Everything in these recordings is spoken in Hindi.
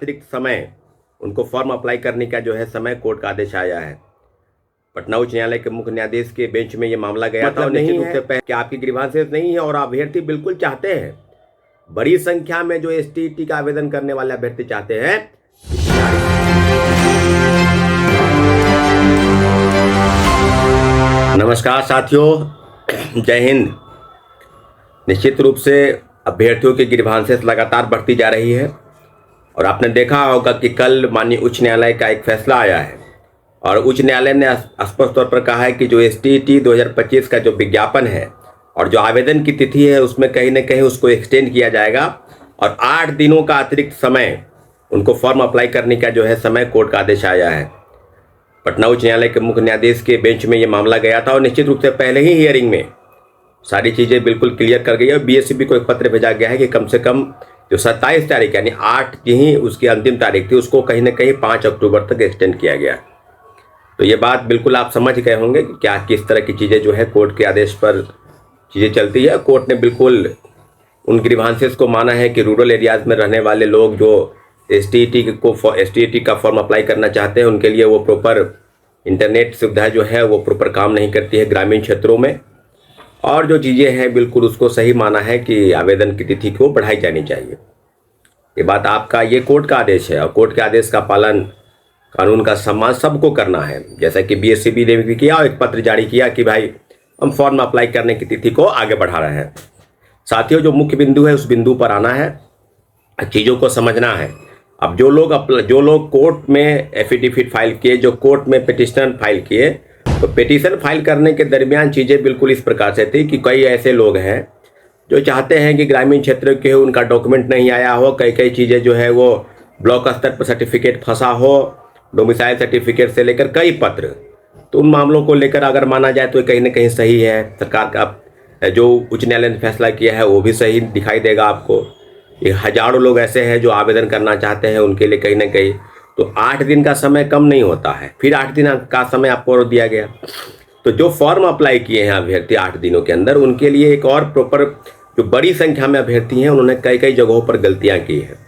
अतिरिक्त समय उनको फॉर्म अप्लाई करने का जो है समय कोर्ट का आदेश आया है। पटना उच्च न्यायालय के मुख्य न्यायाधीश के बेंच में ये मामला गया था। निश्चित रूप से कि आपकी ग्रीवांसेस नहीं है और अभ्यर्थी बिल्कुल चाहते हैं, बड़ी संख्या में जो एसटीईटी का आवेदन करने वाले अभ्यर्थी चाहते हैं। नमस्कार साथियों, जय हिंद। निश्चित रूप से अभ्यर्थियों की ग्रीवांसेस लगातार बढ़ती जा रही है और आपने देखा होगा कि कल माननीय उच्च न्यायालय का एक फैसला आया है और उच्च न्यायालय ने स्पष्ट तौर पर कहा है कि जो एसटीईटी 2025 का जो विज्ञापन है और जो आवेदन की तिथि है उसमें कहीं ना कहीं उसको एक्सटेंड किया जाएगा और 8 दिनों का अतिरिक्त समय उनको फॉर्म अप्लाई करने का जो है समय कोर्ट का आदेश आया है। पटना उच्च न्यायालय के मुख्य न्यायाधीश के बेंच में ये मामला गया था और निश्चित रूप से पहले ही हियरिंग में सारी चीज़ें बिल्कुल क्लियर कर गई है। बीएससीबी को एक पत्र भेजा गया है कि कम से कम जो 27 तारीख यानी 8 ही उसकी अंतिम तारीख थी, उसको कहीं ना कहीं 5 अक्टूबर तक एक्सटेंड किया गया। तो ये बात बिल्कुल आप समझ गए होंगे कि क्या किस तरह की चीज़ें जो है कोर्ट के आदेश पर चीज़ें चलती है। कोर्ट ने बिल्कुल उन ग्रीवांसेस को माना है कि रूरल एरियाज़ में रहने वाले लोग जो एसटीईटी का फॉर्म अप्लाई करना चाहते हैं उनके लिए वो प्रॉपर इंटरनेट सुविधा जो है वो प्रॉपर काम नहीं करती है ग्रामीण क्षेत्रों में, और जो चीज़ें हैं बिल्कुल उसको सही माना है कि आवेदन की तिथि को बढ़ाई जानी चाहिए। ये बात आपका, ये कोर्ट का आदेश है और कोर्ट के आदेश का पालन, कानून का सम्मान सबको करना है। जैसा कि बीएससीबी ने भी किया और एक पत्र जारी किया कि भाई हम फॉर्म अप्लाई करने की तिथि को आगे बढ़ा रहे हैं। साथियों, जो मुख्य बिंदु है उस बिंदु पर आना है, चीज़ों को समझना है। अब जो लोग कोर्ट में एफिडेविट फाइल किए, जो कोर्ट में पिटिशन फाइल किए, तो पिटिशन फाइल करने के दरमियान चीज़ें बिल्कुल इस प्रकार से थी कि कई ऐसे लोग हैं जो चाहते हैं कि ग्रामीण क्षेत्र के उनका डॉक्यूमेंट नहीं आया हो, कई चीज़ें जो है वो ब्लॉक स्तर पर सर्टिफिकेट फंसा हो, डोमिसाइल सर्टिफिकेट से लेकर कई पत्र। तो उन मामलों को लेकर अगर माना जाए तो कहीं ना कहीं सही है। सरकार का जो उच्च न्यायालय ने फैसला किया है वो भी सही दिखाई देगा आपको। ये हजारों लोग ऐसे हैं जो आवेदन करना चाहते हैं, उनके लिए कहीं ना कहीं तो 8 दिन का समय कम नहीं होता है, फिर 8 दिन का समय आपको और दिया गया। तो जो फॉर्म अप्लाई किए हैं अभ्यर्थी 8 दिनों के अंदर, उनके लिए एक और प्रॉपर जो बड़ी संख्या में अभ्यर्थी हैं उन्होंने कई जगहों पर गलतियाँ की हैं।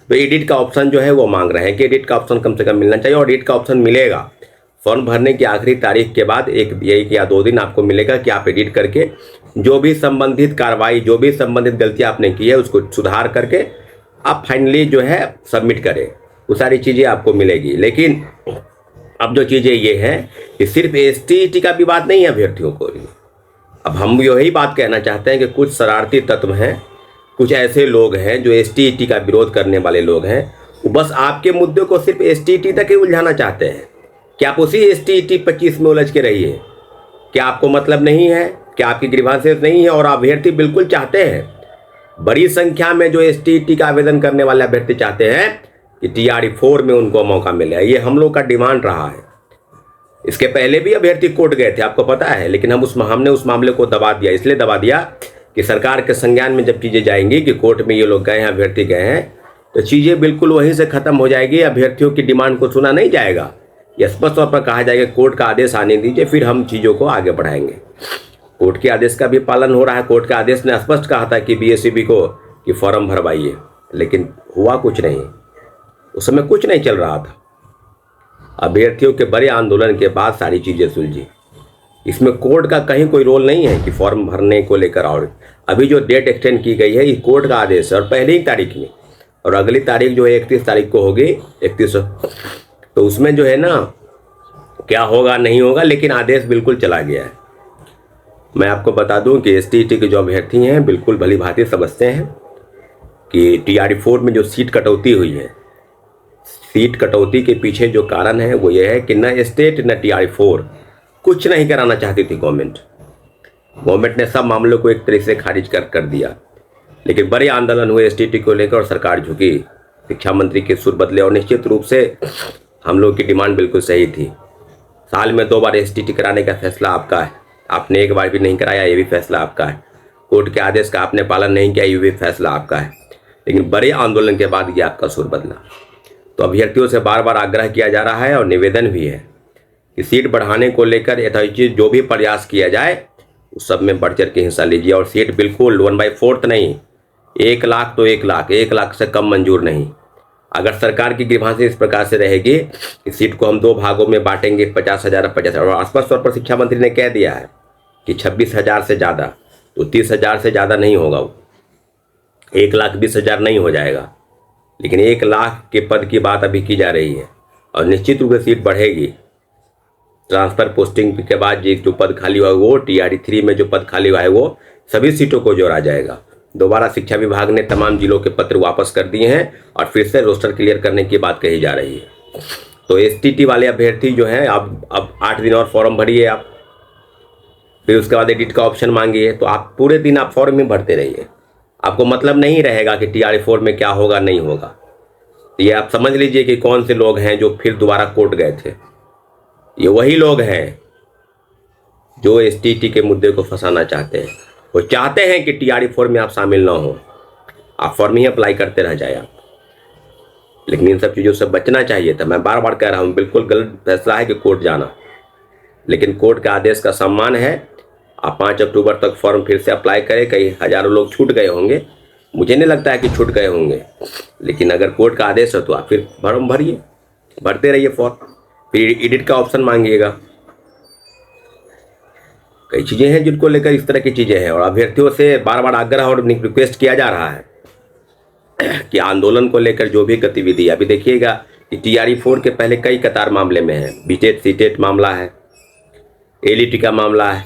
तो एडिट का ऑप्शन जो है वो मांग रहे हैं कि एडिट का ऑप्शन कम से कम मिलना चाहिए और एडिट का ऑप्शन मिलेगा। फॉर्म भरने की आखिरी तारीख के बाद एक या 2 दिन आपको मिलेगा कि आप एडिट करके जो भी संबंधित कार्रवाई, जो भी संबंधित गलतियाँ आपने की है उसको सुधार करके आप फाइनली जो है सबमिट करें, वो सारी चीज़ें आपको मिलेगी। लेकिन अब जो चीज़ें ये हैं कि सिर्फ एसटीईटी का भी बात नहीं है अभ्यर्थियों को। अब हम यही बात कहना चाहते हैं कि कुछ शरारती तत्व हैं, कुछ ऐसे लोग हैं जो एसटीईटी का विरोध करने वाले लोग हैं, वो बस आपके मुद्दे को सिर्फ एसटीईटी तक ही उलझाना चाहते हैं कि आप उसी एसटीईटी 25 में उलझ के रहिए। क्या आपको मतलब नहीं है, क्या आपकी ग्रीवांसेस नहीं है और अभ्यर्थी बिल्कुल चाहते हैं, बड़ी संख्या में जो एसटीईटी का आवेदन करने वाले अभ्यर्थी चाहते हैं कि टीआरई 4 में उनको मौका मिले। ये हम लोग का डिमांड रहा है। इसके पहले भी अभ्यर्थी कोर्ट गए थे, आपको पता है, लेकिन हमने उस मामले को दबा दिया। इसलिए दबा दिया कि सरकार के संज्ञान में जब चीज़ें जाएंगी कि कोर्ट में ये लोग गए हैं, अभ्यर्थी गए हैं, तो चीज़ें बिल्कुल वहीं से ख़त्म हो जाएगी। अभ्यर्थियों की डिमांड को सुना नहीं जाएगा। यह स्पष्ट तौर पर कहा जाएगा कोर्ट का आदेश आने दीजिए, फिर हम चीज़ों को आगे बढ़ाएंगे। कोर्ट के आदेश का भी पालन हो रहा है। कोर्ट के आदेश ने स्पष्ट कहा था कि बीएससीबी को कि फॉर्म भरवाइए, लेकिन हुआ कुछ नहीं। उस समय कुछ नहीं चल रहा था। अभ्यर्थियों के बड़े आंदोलन के बाद सारी चीज़ें सुलझी। इसमें कोर्ट का कहीं कोई रोल नहीं है कि फॉर्म भरने को लेकर। और अभी जो डेट एक्सटेंड की गई है ये कोर्ट का आदेश है और पहले ही तारीख में, और अगली तारीख जो है 31 तारीख को होगी, 31। तो उसमें जो है ना क्या होगा नहीं होगा, लेकिन आदेश बिल्कुल चला गया है। मैं आपको बता दूं कि एसटीईटी के जो अभ्यर्थी हैं बिल्कुल भली भांति समझते हैं कि टीआरई 4 में जो सीट कटौती हुई है, सीट कटौती के पीछे जो कारण है वो ये है कि न स्टेट न टीआरई 4 कुछ नहीं कराना चाहती थी गवर्नमेंट ने सब मामलों को एक तरह से खारिज कर दिया। लेकिन बड़े आंदोलन हुए एसटीईटी को लेकर और सरकार झुकी, शिक्षा मंत्री के सुर बदले और निश्चित रूप से हम लोग की डिमांड बिल्कुल सही थी। साल में 2 बार एसटीईटी कराने का फैसला आपका है, आपने एक बार भी नहीं कराया, ये भी फैसला आपका है। कोर्ट के आदेश का आपने पालन नहीं किया, ये भी फैसला आपका है। लेकिन बड़े आंदोलन के बाद ये आपका सुर बदला। तो अभ्यर्थियों से बार बार आग्रह किया जा रहा है और निवेदन भी है कि सीट बढ़ाने को लेकर यथोचित जो भी प्रयास किया जाए उस सब में बढ़ चढ़ के हिस्सा लीजिए। और सीट बिल्कुल 1/4 नहीं, 1 लाख तो 1 लाख से कम मंजूर नहीं। अगर सरकार की ग्रीवांसेस इस प्रकार से रहेगी कि सीट को हम 2 भागों में बांटेंगे, 50,000 50,000, और स्पष्ट तौर पर शिक्षा मंत्री ने कह दिया है कि 26,000 से ज़्यादा, तो 30,000 से ज़्यादा नहीं होगा, वो 1,20,000 नहीं हो जाएगा, लेकिन 1 लाख के पद की बात अभी की जा रही है। और निश्चित रूप से सीट बढ़ेगी। ट्रांसफर पोस्टिंग के बाद जो पद खाली हुआ है वो TRD 3 में जो पद खाली हुआ है वो सभी सीटों को जोड़ा जाएगा। दोबारा शिक्षा विभाग ने तमाम जिलों के पत्र वापस कर दिए हैं और फिर से रोस्टर क्लियर करने की बात कही जा रही है। तो STT वाले अभ्यर्थी जो हैं अब 8 दिन और फॉर्म भरिए आप, फिर उसके बाद एडिट का ऑप्शन मांगिए। तो आप पूरे दिन आप फॉर्म ही भरते रहिए, आपको मतलब नहीं रहेगा कि TRD 4 में क्या होगा नहीं होगा। ये आप समझ लीजिए कि कौन से लोग हैं जो फिर दोबारा कोर्ट गए थे। ये वही लोग हैं जो STT के मुद्दे को फंसाना चाहते हैं। वो चाहते हैं कि TRD 4 में आप शामिल ना हो, आप फॉर्म ही अप्लाई करते रह जाए आप। लेकिन इन सब चीज़ों से बचना चाहिए था। मैं बार बार कह रहा हूँ, बिल्कुल गलत फैसला है कि कोर्ट जाना, लेकिन कोर्ट के आदेश का सम्मान है। आप 5 अक्टूबर तक फॉर्म फिर से अप्लाई करें। कई हज़ारों लोग छूट गए होंगे, मुझे नहीं लगता है कि छूट गए होंगे, लेकिन अगर कोर्ट का आदेश हो तो आप फिर फॉर्म भरिए, भरते रहिए फॉर्म, फिर एडिट का ऑप्शन मांगिएगा। कई चीज़ें हैं जिनको लेकर इस तरह की चीज़ें हैं, और अभ्यर्थियों से बार बार आग्रह और रिक्वेस्ट किया जा रहा है कि आंदोलन को लेकर जो भी गतिविधि, अभी देखिएगा कि TRD 4 के पहले कई कतार मामले में है। BTET CTET मामला है, LET का मामला है,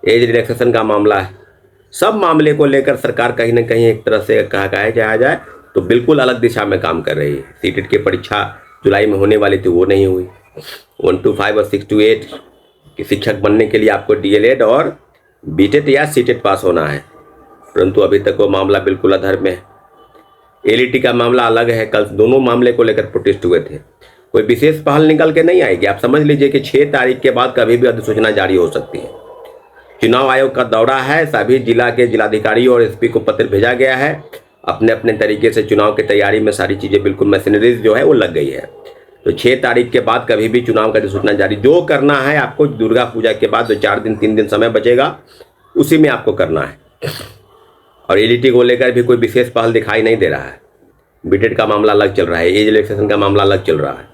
एज रिलैक्सेशन का मामला है। सब मामले को लेकर सरकार कहीं ना कहीं एक तरह से कहा जाए तो बिल्कुल अलग दिशा में काम कर रही है। CTET की परीक्षा जुलाई में होने वाली थी, वो नहीं हुई। 125 और 628 कि शिक्षक बनने के लिए आपको DLED और BTET या CTET पास होना है, परंतु अभी तक वो मामला बिल्कुल अधर में है। LET का मामला अलग है। कल दोनों मामले को लेकर प्रोटेस्ट हुए थे। कोई विशेष पहल निकल के नहीं आएगी। आप समझ लीजिए कि 6 तारीख के बाद कभी भी अधिसूचना जारी हो सकती है। चुनाव आयोग का दौरा है, सभी जिला के जिलाधिकारी और SP को पत्र भेजा गया है। अपने अपने तरीके से चुनाव की तैयारी में सारी चीज़ें बिल्कुल मशीनरीज जो है वो लग गई है। तो 6 तारीख के बाद कभी भी चुनाव का अधिसूचना जारी, जो करना है आपको दुर्गा पूजा के बाद जो 4 दिन 3 दिन समय बचेगा उसी में आपको करना है। और LET को लेकर भी कोई विशेष पहल दिखाई नहीं दे रहा है। BTET का मामला अलग चल रहा है, एज रिलैक्सेशन का मामला अलग चल रहा है।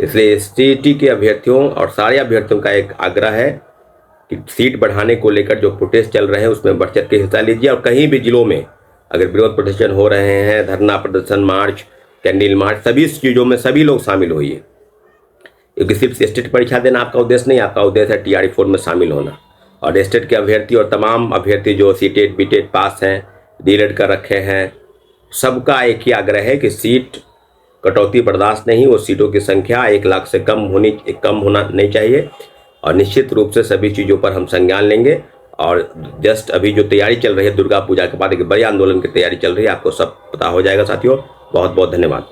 इसलिए STT के अभ्यर्थियों और सारे अभ्यर्थियों का एक आग्रह है कि सीट बढ़ाने को लेकर जो प्रोटेस्ट चल रहे हैं उसमें बढ़ चढ़ के हिस्सा लीजिए। और कहीं भी जिलों में अगर विरोध प्रदर्शन हो रहे हैं, धरना प्रदर्शन, मार्च, कैंडल मार्च, सभी चीज़ों में सभी लोग शामिल होइए, क्योंकि सिर्फ स्टेट परीक्षा देना आपका उद्देश्य नहीं, आपका उद्देश्य है TRD 4 में शामिल होना। और स्टेट के अभ्यर्थी और तमाम अभ्यर्थी जो CTET BTET पास हैं, DLED कर रखे हैं, सबका एक ही आग्रह है कि सीट कटौती बर्दाश्त नहीं, वो सीटों की संख्या 1 लाख से कम होना नहीं चाहिए। और निश्चित रूप से सभी चीज़ों पर हम संज्ञान लेंगे। और जस्ट अभी जो तैयारी चल रही है दुर्गा पूजा के बाद एक बड़े आंदोलन की तैयारी चल रही है, आपको सब पता हो जाएगा साथियों। बहुत बहुत धन्यवाद।